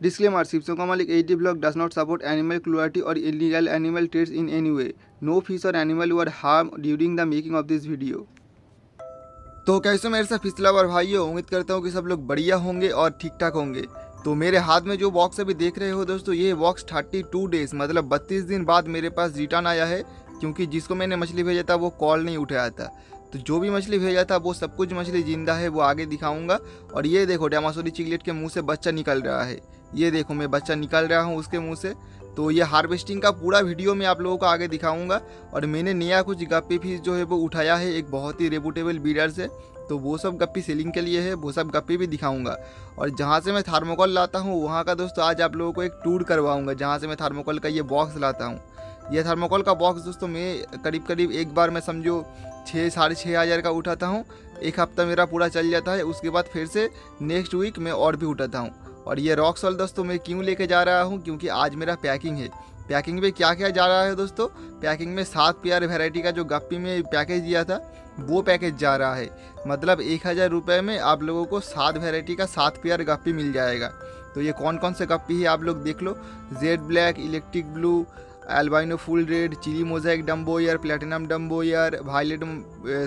Disclaimer: Shivshankar Malik HD vlog does not support animal cruelty or illegal animal trades in any way. No fish or animal were harmed during the making of this video. तो कैसे मेरे साथ पिछला बार भाइयों, उम्मीद करता हूँ कि सब लोग बढ़िया होंगे और ठीक ठाक होंगे। तो मेरे हाथ में जो बॉक्स अभी देख रहे हो दोस्तों, ये बॉक्स 32 डेज मतलब 32 दिन बाद मेरे पास रिटर्न आया है, क्योंकि जिसको मैंने मछली भेजा था वो कॉल नहीं उठाया था। तो जो भी मछली भेजा था वो सब कुछ मछली जिंदा है, वो आगे दिखाऊंगा। और ये देखो डामासोरी चिगलेट के मुंह से बच्चा निकल रहा है, ये देखो मैं बच्चा निकाल रहा हूँ उसके मुंह से। तो ये हार्वेस्टिंग का पूरा वीडियो मैं आप लोगों को आगे दिखाऊंगा। और मैंने नया कुछ गप्पी फिश जो है वो उठाया है एक बहुत ही रेपुटेबल ब्रीडर से, तो वो सब गप्पी सेलिंग के लिए है, वो सब गप्पी भी दिखाऊंगा। और जहाँ से मैं थर्मोकोल लाता हूँ वहाँ का दोस्तों आज आप लोगों को एक टूर करवाऊंगा, जहाँ से मैं थर्मोकोल का ये बॉक्स लाता हूँ। ये थर्मोकोल का बॉक्स दोस्तों मैं करीब एक बार मैं समझो 6-6.5 हज़ार का उठाता हूँ। एक हफ्ता मेरा पूरा चल जाता है, उसके बाद फिर से नेक्स्ट वीक मैं और भी उठाता हूँ। और ये रॉक सॉल्ट दोस्तों मैं क्यों लेके जा रहा हूँ, क्योंकि आज मेरा पैकिंग है। पैकिंग में क्या क्या जा रहा है दोस्तों, पैकिंग में 7 पेयर वैरायटी का जो गप्पी में पैकेज दिया था वो पैकेज जा रहा है। मतलब 1000 रुपये में आप लोगों को 7 वैरायटी का 7 पेयर गप्पी मिल जाएगा। तो ये कौन कौन से गप्पी है आप लोग देख लो, jet black, electric blue, albino full red, chilli mosaic dumbo ear, platinum dumbo ear, violet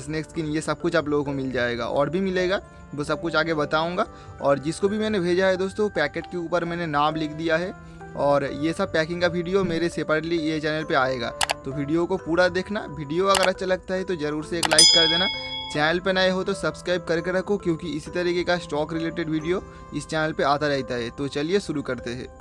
snake skin, ये सब कुछ आप लोगों को मिल जाएगा। और भी मिलेगा, वो सब कुछ आगे बताऊंगा। और जिसको भी मैंने भेजा है दोस्तों, पैकेट के ऊपर मैंने नाम लिख दिया है। और ये सब पैकिंग का वीडियो मेरे सेपरेटली ये चैनल पे आएगा, तो वीडियो को पूरा देखना। वीडियो अगर अच्छा लगता है तो ज़रूर से एक लाइक कर देना। चैनल पे नए हो तो सब्सक्राइब करके रखो, क्योंकि इसी तरीके का स्टॉक रिलेटेड वीडियो इस चैनल पे आता रहता है। तो चलिए शुरू करते हैं।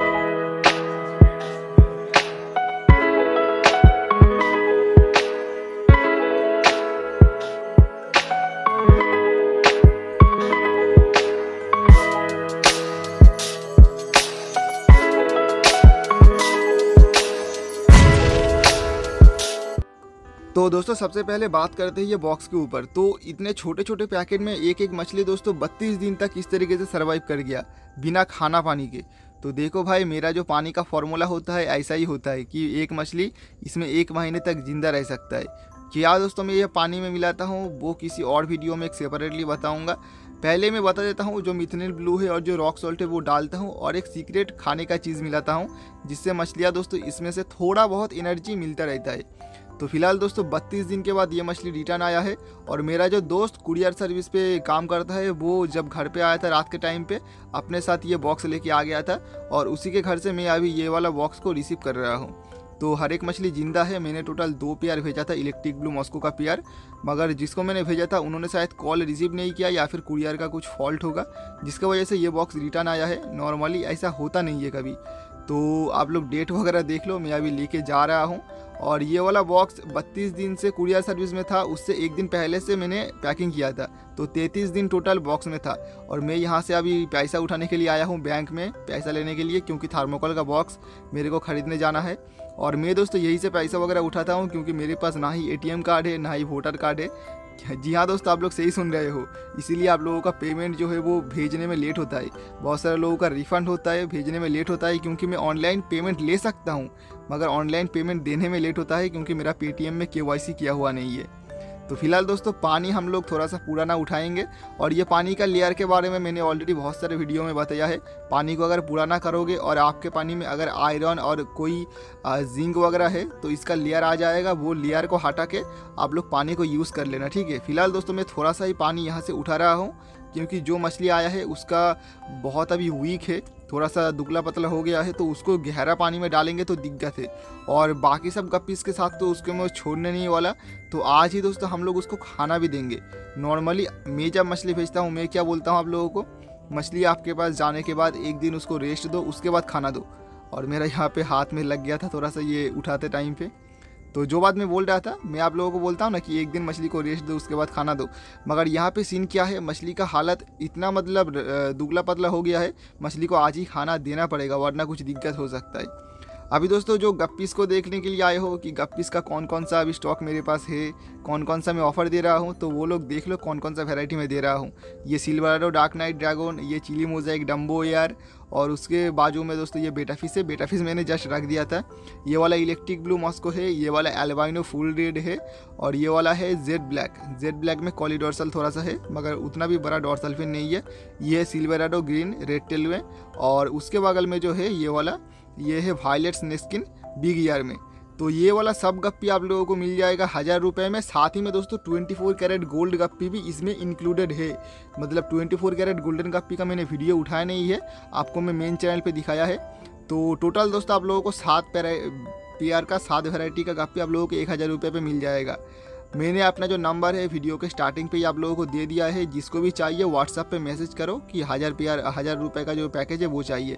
तो दोस्तों सबसे पहले बात करते हैं ये बॉक्स के ऊपर। तो इतने छोटे छोटे पैकेट में एक एक मछली दोस्तों 32 दिन तक इस तरीके से सर्वाइव कर गया बिना खाना पानी के। तो देखो भाई, मेरा जो पानी का फॉर्मूला होता है ऐसा ही होता है कि एक मछली इसमें 1 महीने तक जिंदा रह सकता है। क्या दोस्तों मैं ये पानी में मिलाता हूँ वो किसी और वीडियो में एक सेपरेटली बताऊँगा। पहले मैं बता देता हूँ, जो मिथनिल ब्लू है और जो रॉक सॉल्ट है वो डालता हूँ, और एक सीक्रेट खाने का चीज़ मिलाता हूँ, जिससे मछलियाँ दोस्तों इसमें से थोड़ा बहुत एनर्जी मिलता रहता है। तो फिलहाल दोस्तों 32 दिन के बाद ये मछली रिटर्न आया है। और मेरा जो दोस्त कुरियर सर्विस पे काम करता है, वो जब घर पे आया था रात के टाइम पे, अपने साथ ये बॉक्स लेके आ गया था, और उसी के घर से मैं अभी ये वाला बॉक्स को रिसीव कर रहा हूँ। तो हर एक मछली जिंदा है। मैंने टोटल 2 पेयर भेजा था, इलेक्ट्रिक ब्लू मॉस्को का पेयर, मगर जिसको मैंने भेजा था उन्होंने शायद कॉल रिसीव नहीं किया, या फिर कुरियर का कुछ फॉल्ट होगा, जिसकी वजह से ये बॉक्स रिटर्न आया है। नॉर्मली ऐसा होता नहीं है कभी। तो आप लोग डेट वगैरह देख लो, मैं अभी लेके जा रहा हूँ। और ये वाला बॉक्स 32 दिन से कुरियर सर्विस में था, उससे एक दिन पहले से मैंने पैकिंग किया था, तो 33 दिन टोटल बॉक्स में था। और मैं यहाँ से अभी पैसा उठाने के लिए आया हूँ बैंक में पैसा लेने के लिए, क्योंकि थर्मोकोल का बॉक्स मेरे को ख़रीदने जाना है। और मैं दोस्तों यही से पैसा वगैरह उठाता हूँ, क्योंकि मेरे पास ना ही ATM कार्ड है ना ही वोटर कार्ड है। जी हाँ दोस्तों, आप लोग सही सुन रहे हो, इसीलिए आप लोगों का पेमेंट जो है वो भेजने में लेट होता है। बहुत सारे लोगों का रिफ़ंड होता है, भेजने में लेट होता है, क्योंकि मैं ऑनलाइन पेमेंट ले सकता हूँ, मगर ऑनलाइन पेमेंट देने में लेट होता है, क्योंकि मेरा पेटीएम में KYC किया हुआ नहीं है। तो फिलहाल दोस्तों पानी हम लोग थोड़ा सा पुराना उठाएंगे। और ये पानी का लेयर के बारे में मैंने ऑलरेडी बहुत सारे वीडियो में बताया है। पानी को अगर पुराना करोगे और आपके पानी में अगर आयरन और कोई जिंक वगैरह है तो इसका लेयर आ जाएगा, वो लेयर को हटा के आप लोग पानी को यूज़ कर लेना, ठीक है। फिलहाल दोस्तों मैं थोड़ा सा ही पानी यहाँ से उठा रहा हूँ, क्योंकि जो मछली आया है उसका बहुत अभी वीक है, थोड़ा सा दुबला पतला हो गया है, तो उसको गहरा पानी में डालेंगे तो दिक्कत है। और बाकी सब गप्पीज़ के साथ तो उसको मैं छोड़ने नहीं वाला। तो आज ही दोस्तों हम लोग उसको खाना भी देंगे। नॉर्मली मैं जब मछली भेजता हूँ मैं क्या बोलता हूँ आप लोगों को, मछली आपके पास जाने के बाद एक दिन उसको रेस्ट दो, उसके बाद खाना दो। और मेरा यहाँ पे हाथ में लग गया था थोड़ा सा ये उठाते टाइम पे, तो जो बात मैं बोल रहा था, मैं आप लोगों को बोलता हूँ ना कि एक दिन मछली को रेस्ट दो उसके बाद खाना दो, मगर यहाँ पे सीन क्या है, मछली का हालत इतना मतलब दुबला पतला हो गया है, मछली को आज ही खाना देना पड़ेगा, वरना कुछ दिक्कत हो सकता है। अभी दोस्तों जो गप्पीज़ को देखने के लिए आए हो कि गप्पीज़ का कौन कौन सा अभी स्टॉक मेरे पास है, कौन कौन सा मैं ऑफ़र दे रहा हूँ, तो वो लोग देख लो कौन कौन सा वैरायटी में दे रहा हूँ। ये सिल्वराडो डार्क नाइट ड्रैगन, ये चिली मोज़ाइक डम्बो एयर, और उसके बाजू में दोस्तों ये बेटा फिश है। बेटा फिश मैंने जस्ट रख दिया था। ये वाला इलेक्ट्रिक ब्लू मॉस्को है, ये वाला एल्बाइनो फुल रेड है, और ये वाला है जेड ब्लैक। जेड ब्लैक में कॉली डॉर्सल थोड़ा सा है, मगर उतना भी बड़ा डॉर्सल फिन नहीं है। ये है सिल्वराडो ग्रीन रेड टेल में, और उसके बगल में जो है ये वाला, ये है वायलेट स्नेकस्किन बिग ईयर में। तो ये वाला सब गप्पी आप लोगों को मिल जाएगा 1000 रुपये में। साथ ही में दोस्तों 24 कैरेट गोल्ड गप्पी भी इसमें इंक्लूडेड है। मतलब 24 कैरेट गोल्डन गप्पी का मैंने वीडियो उठाया नहीं है, आपको मैं मेन चैनल पे दिखाया है। तो टोटल दोस्तों आप लोगों को 7 पेयर का 7 वैरायटी का गप्पी आप लोगों को 1000 रुपये पे मिल जाएगा। मैंने अपना जो नंबर है वीडियो के स्टार्टिंग पे ही आप लोगों को दे दिया है। जिसको भी चाहिए व्हाट्सएप पे मैसेज करो कि 1000 रुपये का जो पैकेज है वो चाहिए।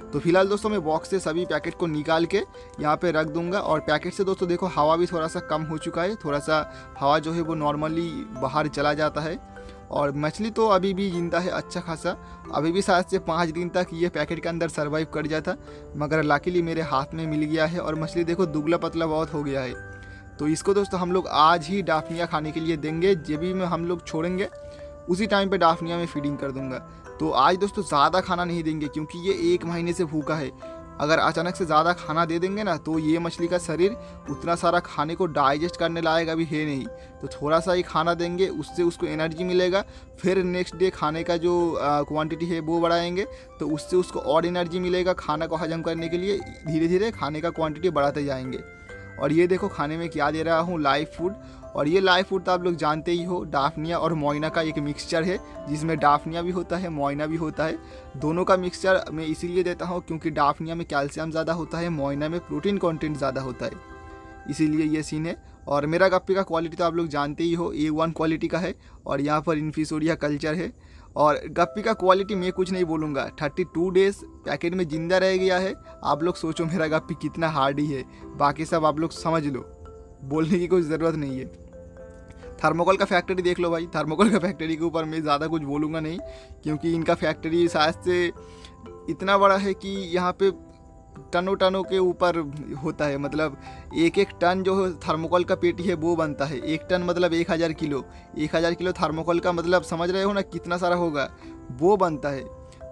तो फिलहाल दोस्तों मैं बॉक्स से सभी पैकेट को निकाल के यहाँ पे रख दूंगा। और पैकेट से दोस्तों देखो हवा भी थोड़ा सा कम हो चुका है, थोड़ा सा हवा जो है वो नॉर्मली बाहर चला जाता है। और मछली तो अभी भी जिंदा है अच्छा खासा, अभी भी 7 से 5 दिन तक ये पैकेट के अंदर सर्वाइव कर जाता, मगर लाकीली मेरे हाथ में मिल गया है। और मछली देखो दुबला पतला बहुत हो गया है। तो इसको दोस्तों हम लोग आज ही डाफनिया खाने के लिए देंगे। जब भी में हम लोग छोड़ेंगे उसी टाइम पे डाफनिया में फीडिंग कर दूंगा। तो आज दोस्तों ज़्यादा खाना नहीं देंगे क्योंकि ये 1 महीने से भूखा है। अगर अचानक से ज़्यादा खाना दे देंगे ना तो ये मछली का शरीर उतना सारा खाने को डाइजेस्ट करने लायक अभी है नहीं। तो थोड़ा सा ही खाना देंगे, उससे उसको एनर्जी मिलेगा। फिर नेक्स्ट डे खाने का जो क्वांटिटी है वो बढ़ाएंगे, तो उससे उसको और एनर्जी मिलेगा खाना को हजम करने के लिए। धीरे धीरे खाने का क्वांटिटी बढ़ाते जाएंगे। और ये देखो खाने में क्या दे रहा हूँ, लाइव फूड। और ये लाइव फूड तो आप लोग जानते ही हो, डाफनिया और मोइना का एक मिक्सचर है जिसमें डाफनिया भी होता है, मोइना भी होता है। दोनों का मिक्सचर मैं इसीलिए देता हूँ क्योंकि डाफनिया में कैल्शियम ज़्यादा होता है, मोइना में प्रोटीन कंटेंट ज़्यादा होता है, इसीलिए ये सीन है। और मेरा गप्पी का क्वालिटी तो आप लोग जानते ही हो, A1 क्वालिटी का है। और यहाँ पर इन्फिसोरिया कल्चर है। और गप्पी का क्वालिटी मैं कुछ नहीं बोलूँगा, 32 डेज पैकेट में ज़िंदा रह गया है। आप लोग सोचो मेरा गप्पी कितना हार्डी है, बाकी सब आप लोग समझ लो, बोलने की कोई ज़रूरत नहीं है। थर्मोकोल का फैक्ट्री देख लो भाई, थर्मोकोल का फैक्ट्री के ऊपर मैं ज़्यादा कुछ बोलूँगा नहीं क्योंकि इनका फैक्ट्री शायद से इतना बड़ा है कि यहाँ पे टनों के ऊपर होता है। मतलब 1 टन जो थर्मोकोल का पेटी है वो बनता है। 1 टन मतलब 1000 किलो। 1000 किलो थर्मोकोल का मतलब समझ रहे हो ना कितना सारा होगा, वो बनता है।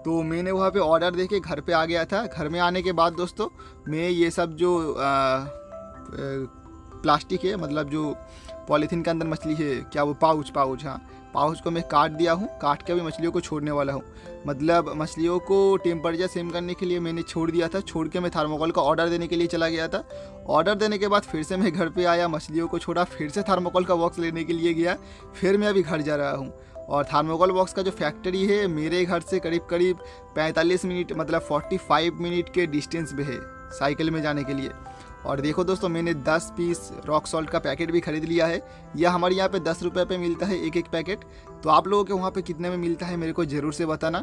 तो मैंने वहाँ पे ऑर्डर दे के घर पे आ गया था। घर में आने के बाद दोस्तों मैं ये सब जो प्लास्टिक है, मतलब जो पॉलीथीन के अंदर मछली है, क्या वो पाउच, हाँ पाउच को मैं काट दिया हूँ। काट के अभी मछलियों को छोड़ने वाला हूँ। मतलब मछलियों को टेम्परेचर सेम करने के लिए मैंने छोड़ दिया था। छोड़ के मैं थर्मोकोल का ऑर्डर देने के लिए चला गया था। ऑर्डर देने के बाद फिर से मैं घर पे आया, मछलियों को छोड़ा, फिर से थर्मोकोल का बॉक्स लेने के लिए गया, फिर मैं अभी घर जा रहा हूँ। और थर्मोकोल बॉक्स का जो फैक्ट्री है मेरे घर से करीब 45 मिनट मतलब 45 मिनट के डिस्टेंस पे है साइकिल में जाने के लिए। और देखो दोस्तों मैंने 10 पीस रॉक सॉल्ट का पैकेट भी खरीद लिया है। यह हमारे यहाँ पे 10 रुपये पे मिलता है एक पैकेट। तो आप लोगों के वहाँ पे कितने में मिलता है मेरे को ज़रूर से बताना।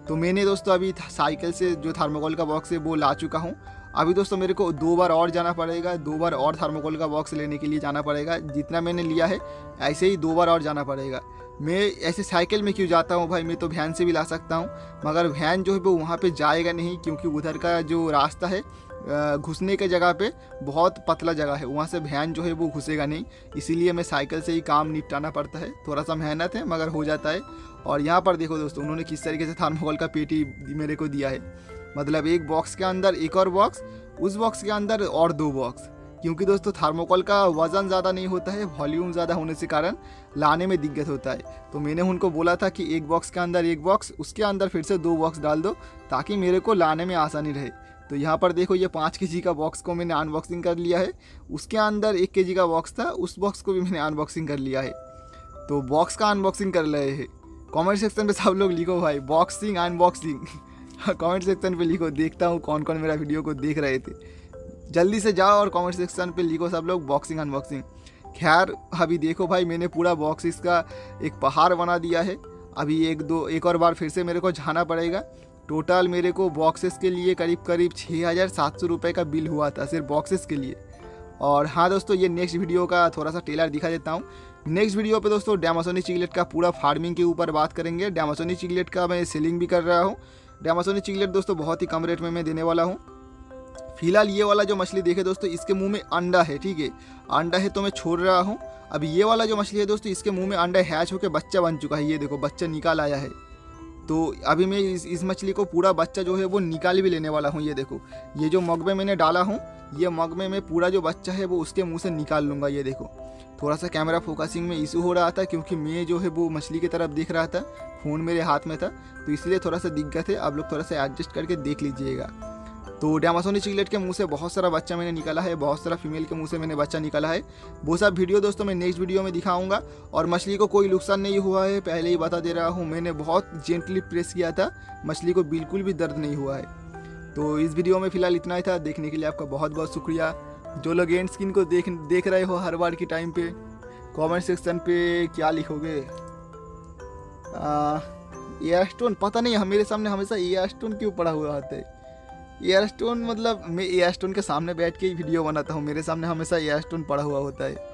तो मैंने दोस्तों अभी साइकिल से जो थर्मोकोल का बॉक्स है वो ला चुका हूँ। अभी दोस्तों मेरे को 2 बार और जाना पड़ेगा, 2 बार और थर्मोकोल का बॉक्स लेने के लिए जाना पड़ेगा। जितना मैंने लिया है ऐसे ही 2 बार और जाना पड़ेगा। मैं ऐसे साइकिल में क्यों जाता हूँ भाई, मैं तो वैन से भी ला सकता हूँ, मगर वैन जो है वो वहाँ पे जाएगा नहीं क्योंकि उधर का जो रास्ता है घुसने के जगह पे बहुत पतला जगह है, वहाँ से वैन जो है वो घुसेगा नहीं। इसीलिए मैं साइकिल से ही काम निपटाना पड़ता है। थोड़ा सा मेहनत है मगर हो जाता है। और यहाँ पर देखो दोस्तों उन्होंने किस तरीके से थर्मोकोल का पेटी मेरे को दिया है। मतलब एक बॉक्स के अंदर एक और बॉक्स, उस बॉक्स के अंदर और 2 बॉक्स। क्योंकि दोस्तों थर्मोकोल का वज़न ज़्यादा नहीं होता है, वॉल्यूम ज़्यादा होने से कारण लाने में दिक्कत होता है। तो मैंने उनको बोला था कि एक बॉक्स के अंदर एक बॉक्स, उसके अंदर फिर से 2 बॉक्स डाल दो ताकि मेरे को लाने में आसानी रहे। तो यहाँ पर देखो ये 5 kg का बॉक्स को मैंने अनबॉक्सिंग कर लिया है। उसके अंदर 1 kg का बॉक्स था, उस बॉक्स को भी मैंने अनबॉक्सिंग कर लिया है। तो बॉक्स का अनबॉक्सिंग कर रहे हैं। कमेंट सेक्शन पे सब लोग लिखो भाई बॉक्सिंग अनबॉक्सिंग कमेंट सेक्शन पे लिखो, देखता हूँ कौन कौन मेरा वीडियो को देख रहे थे। जल्दी से जाओ और कमेंट सेक्शन पे लिखो सब लोग बॉक्सिंग अनबॉक्सिंग। खैर अभी देखो भाई मैंने पूरा बॉक्स इसका एक पहाड़ बना दिया है। अभी एक और बार फिर से मेरे को जाना पड़ेगा। टोटल मेरे को बॉक्सेस के लिए करीब 6700 रुपये का बिल हुआ था सिर्फ बॉक्सेस के लिए। और हाँ दोस्तों ये नेक्स्ट वीडियो का थोड़ा सा टेलर दिखा देता हूँ। नेक्स्ट वीडियो पे दोस्तों डेमासोनी चिगलेट का पूरा फार्मिंग के ऊपर बात करेंगे। डेमासोनी चिगलेट का मैं सेलिंग भी कर रहा हूँ। डेमासोनी चिगलेट दोस्तों बहुत ही कम रेट में मैं देने वाला हूँ। फिलहाल ये वाला जो मछली देखे दोस्तों, इसके मुंह में अंडा है, ठीक है, अंडा है तो मैं छोड़ रहा हूँ। अब ये वाला जो मछली है दोस्तों, इसके मुंह में अंडा हैच होकर बच्चा बन चुका है, ये देखो बच्चा निकाल आया है। तो अभी मैं इस मछली को पूरा बच्चा जो है वो निकाल भी लेने वाला हूँ। ये देखो, ये जो मग में मैंने डाला हूँ, ये मग में मैं पूरा जो बच्चा है वो उसके मुंह से निकाल लूँगा। ये देखो, थोड़ा सा कैमरा फोकसिंग में इशू हो रहा था क्योंकि मैं जो है वो मछली की तरफ देख रहा था, फ़ोन मेरे हाथ में था, तो इसलिए थोड़ा सा दिक्कत है। आप लोग थोड़ा सा एडजस्ट करके देख लीजिएगा। तो डेमासोनी चिगलेट के मुंह से बहुत सारा बच्चा मैंने निकाला है, बहुत सारा फीमेल के मुंह से मैंने बच्चा निकाला है। वो सब वीडियो दोस्तों मैं नेक्स्ट वीडियो में दिखाऊंगा। और मछली को कोई नुकसान नहीं हुआ है, पहले ही बता दे रहा हूँ, मैंने बहुत जेंटली प्रेस किया था, मछली को बिल्कुल भी दर्द नहीं हुआ है। तो इस वीडियो में फ़िलहाल इतना ही था। देखने के लिए आपका बहुत बहुत शुक्रिया। जो लोग एंड स्किन को देख रहे हो हर बार की टाइम पे, कमेंट सेक्शन पे क्या लिखोगे? एयर स्टोन, पता नहीं मेरे सामने हमेशा एयर स्टोन क्यों पड़ा हुआ होता है। एयर स्टोन मतलब मैं एयर स्टोन के सामने बैठ के ही वीडियो बनाता हूँ, मेरे सामने हमेशा एयर स्टोन पड़ा हुआ होता है।